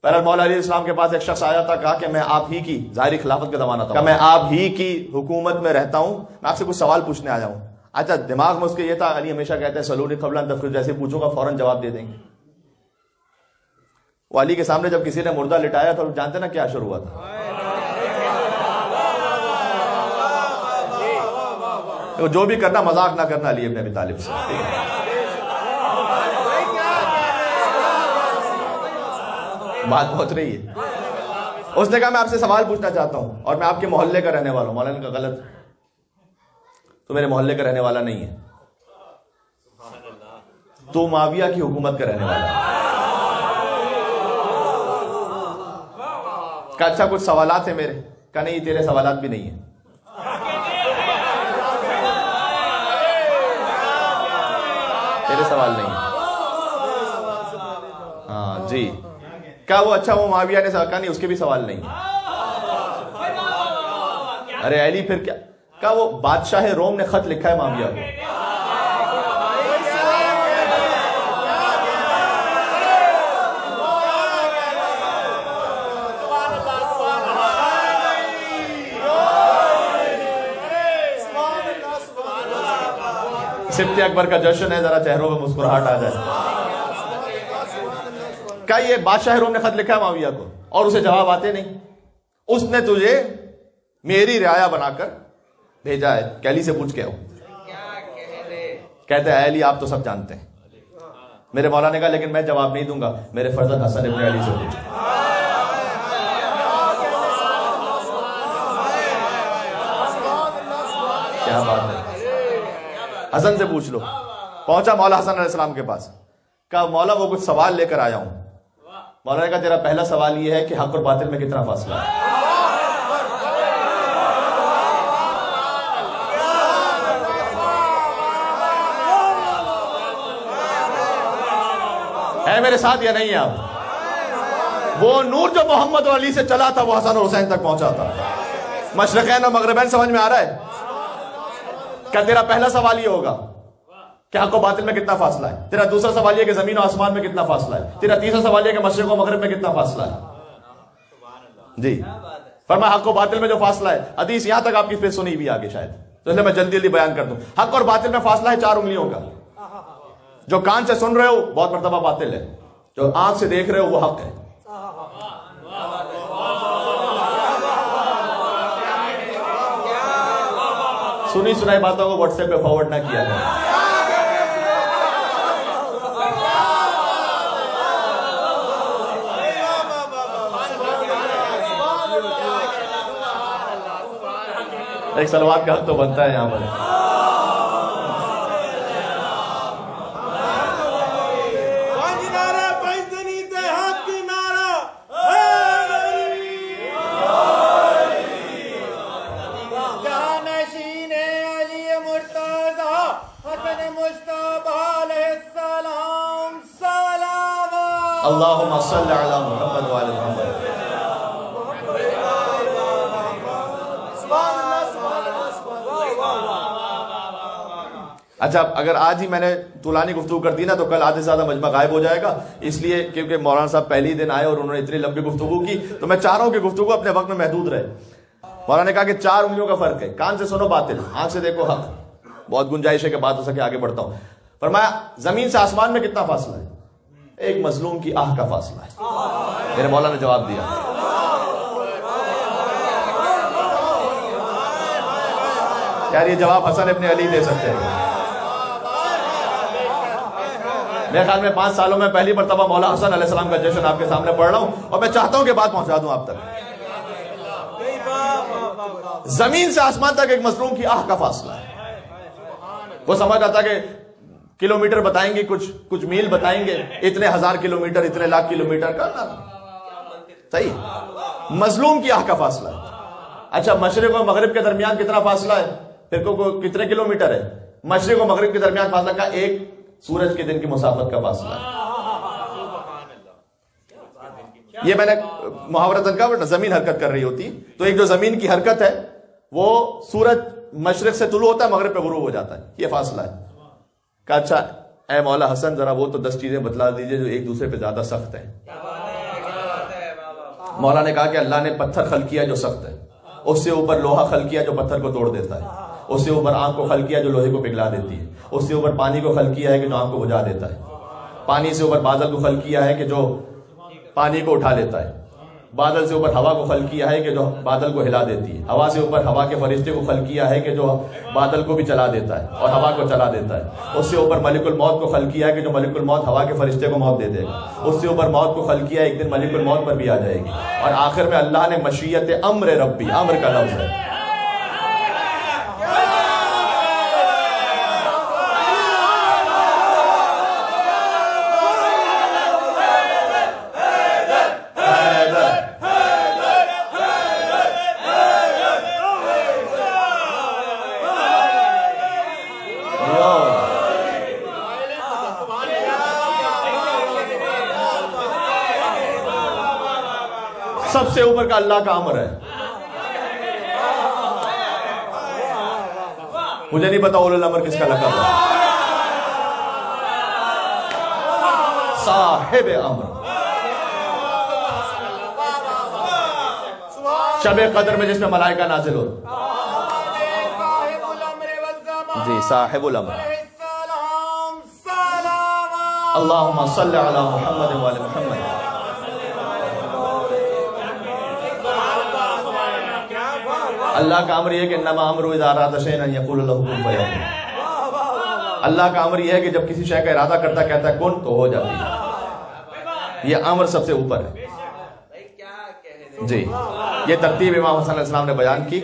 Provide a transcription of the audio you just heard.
پہلے مولا علیہ السلام کے پاس ایک شخص آیا تھا, کہا کہ میں آپ ہی کی, ظاہری خلافت کا زمانہ تھا, میں آپ ہی کی حکومت میں رہتا ہوں, میں آپ سے کچھ سوال پوچھنے آیا ہوں. اچھا, دماغ میں اس کے یہ تھا, علی ہمیشہ کہتے ہیں سلونی قبل ان تفکر, جیسے پوچھوں گا فوراً جواب دے دیں گے. وہ علی کے سامنے جب کسی نے مردہ لٹایا تو جانتے نا کیا شروع ہوا تھا؟ جو بھی کرنا مذاق نہ کرنا علی ابن ابی طالب سے. بات پہنچ رہی ہے. اس نے کہا میں آپ سے سوال پوچھنا چاہتا ہوں اور میں آپ کے محلے کا رہنے والا ہوں. مولانا کا غلط, تو میرے محلے کا رہنے والا نہیں ہے, تو معاویہ کی حکومت کا رہنے والا ہے. کہا اچھا کچھ سوالات ہیں میرے. کہا نہیں, تیرے سوالات بھی نہیں ہیں. تیرے سوال نہیں ہیں. ہاں جی. کہا وہ اچھا, وہ معاویہ نے کہا نہیں, اس کے بھی سوال نہیں ہیں. ارے علی پھر کیا؟ کہا وہ بادشاہ روم نے خط لکھا ہے معاویہ کو. سبت اکبر کا جشن ہے, ذرا چہروں پہ مسکراہٹ آ جائے. کہا یہ بادشاہ روم نے خط لکھا ہے معاویہ کو اور اسے جواب آتے نہیں. اس نے تجھے میری رعایا بنا کر بھیجا ہے, کہ علی سے پوچھ کے آؤ. کہتے ہیں علی آپ تو سب جانتے ہیں. میرے مولا نے کہا لیکن میں جواب نہیں دوں گا, میرے فرزند حسن ابن علی سے پوچھو. کیا بات ہے, حسن سے پوچھ لو. پہنچا مولا حسن علیہ السلام کے پاس. کہا مولا وہ کچھ سوال لے کر آیا ہوں. مولا نے کہا تیرا پہلا سوال یہ ہے کہ حق اور باطل میں کتنا فاصلہ ہے. ہے میرے ساتھ یا نہیں آپ؟ وہ نور جو محمد و علی سے چلا تھا وہ حسن اور حسین تک پہنچا تھا. مشرقین اور مغربین سمجھ میں آ رہا ہے؟ کیا تیرا پہلا سوال یہ ہوگا کہ حق و باطل میں کتنا فاصلہ ہے؟ تیرا دوسرا سوال یہ کہ زمین و آسمان میں کتنا فاصلہ ہے؟ تیرا تیسرا سوال یہ کہ مشرق و مغرب میں کتنا فاصلہ ہے؟ جی فرمایا حق و باطل میں جو فاصلہ ہے, حدیث یہاں تک آپ کی پھر سنی بھی آگے شاید, تو اس لیے میں جلدی جلدی بیان کر دوں. حق اور باطل میں فاصلہ ہے 4 انگلیوں کا. جو کان سے سن رہے ہو بہت مرتبہ باطل ہے, جو آنکھ سے دیکھ رہے ہو وہ حق ہے. سنی سنائی باتوں کو واٹس ایپ پہ فارورڈ نہ کیا جائے. ایک سلوات کا حق تو بنتا ہے یہاں پر. اللہم صلی علی محمد وعلی محمد. اچھا اگر آج ہی میں نے طولانی گفتگو کر دی نا تو کل آدھے سے زیادہ مجمع غائب ہو جائے گا, اس لیے کیونکہ مولانا صاحب پہلی دن آئے اور انہوں نے اتنی لمبی گفتگو کی, تو میں چاہ رہا ہوں کہ گفتگو اپنے وقت میں محدود رہے. مولانا نے کہا کہ 4 انگلیوں کا فرق ہے, کان سے سنو باطل, آنکھ سے دیکھو حق. بہت گنجائش ہے کہ بات ہو سکے, آگے بڑھتا ہوں. فرمایا زمین سے آسمان میں کتنا فاصلہ ہے؟ ایک مظلوم کی آہ کا فاصلہ ہے. میرے مولا نے جواب دیا. یار یہ جواب حسن ابن علی دے سکتے ہیں. میرے خیال میں 5 سالوں میں پہلی مرتبہ مولا حسن علیہ السلام کا جشن آپ کے سامنے پڑھ رہا ہوں, اور میں چاہتا ہوں کہ بات پہنچا دوں آپ تک. زمین سے آسمان تک ایک مظلوم کی آہ کا فاصلہ ہے. وہ سمجھ رہا تھا کہ کلومیٹر بتائیں گے, کچھ میل بتائیں گے, اتنے 1000 کلومیٹر, اتنے لاکھ کلومیٹر کا صحیح. مظلوم کی آہ کا فاصلہ ہے. اچھا مشرق و مغرب کے درمیان کتنا فاصلہ ہے؟ پھر کتنے کلومیٹر ہے؟ مشرق و مغرب کے درمیان فاصلہ کا ایک سورج کے دن کی مسافت کا فاصلہ ہے. یہ میں نے محاورتاً کہا, زمین حرکت کر رہی ہوتی تو ایک جو زمین کی حرکت ہے وہ سورج مشرق سے طلوع ہوتا ہے, مغرب پہ غروب ہو جاتا ہے, یہ فاصلہ ہے. کہا اچھا اے مولا حسن ذرا وہ تو 10 چیزیں بتلا دیجئے جو ایک دوسرے پہ زیادہ سخت ہیں. مولا نے کہا کہ اللہ نے پتھر خلق کیا جو سخت ہے، اس سے اوپر لوہا خلق کیا جو پتھر کو توڑ دیتا ہے، اس سے اوپر آنکھ کو خلق کیا جو لوہے کو پگھلا دیتی ہے، اس سے اوپر پانی کو خلق کیا ہے کہ جو آنکھ کو بجھا دیتا ہے، پانی سے اوپر بادل کو خلق کیا ہے کہ جو پانی کو اٹھا لیتا ہے، بادل سے اوپر ہوا کو خلق کیا ہے کہ جو بادل کو ہلا دیتی ہے، ہوا سے اوپر ہوا کے فرشتے کو خلق کیا ہے کہ جو بادل کو بھی چلا دیتا ہے اور ہوا کو چلا دیتا ہے، اس سے اوپر ملک الموت کو خلق کیا ہے کہ جو ملک الموت ہوا کے فرشتے کو موت دے دے گا، اس سے اوپر موت کو خلق کیا ہے ایک دن ملک الموت پر بھی آ جائے گی، اور آخر میں اللہ نے مشیت امر ربی، امر کا لفظ ہے، سب سے اوپر کا اللہ کا امر ہے۔ مجھے نہیں پتا اولو الامر کس کا لقب ہے، صاحب امر۔ شب قدر میں جس میں ملائکہ نازل ہو، جی صاحب الامر۔ اللہم صلی علی محمد وعلی محمد۔ اللہ کا امر یہ ہے کہ انما امرہ اذا اراد شیئا ان یقول له کن فیکون۔ اللہ کا امر یہ ہے کہ جب کسی شے کا ارادہ کرتا کہتا ہے کن تو ہو جاتی ہے، یہ امر سب سے اوپر ہے۔ جی یہ ترتیب امام حسن علیہ السلام نے بیان کی۔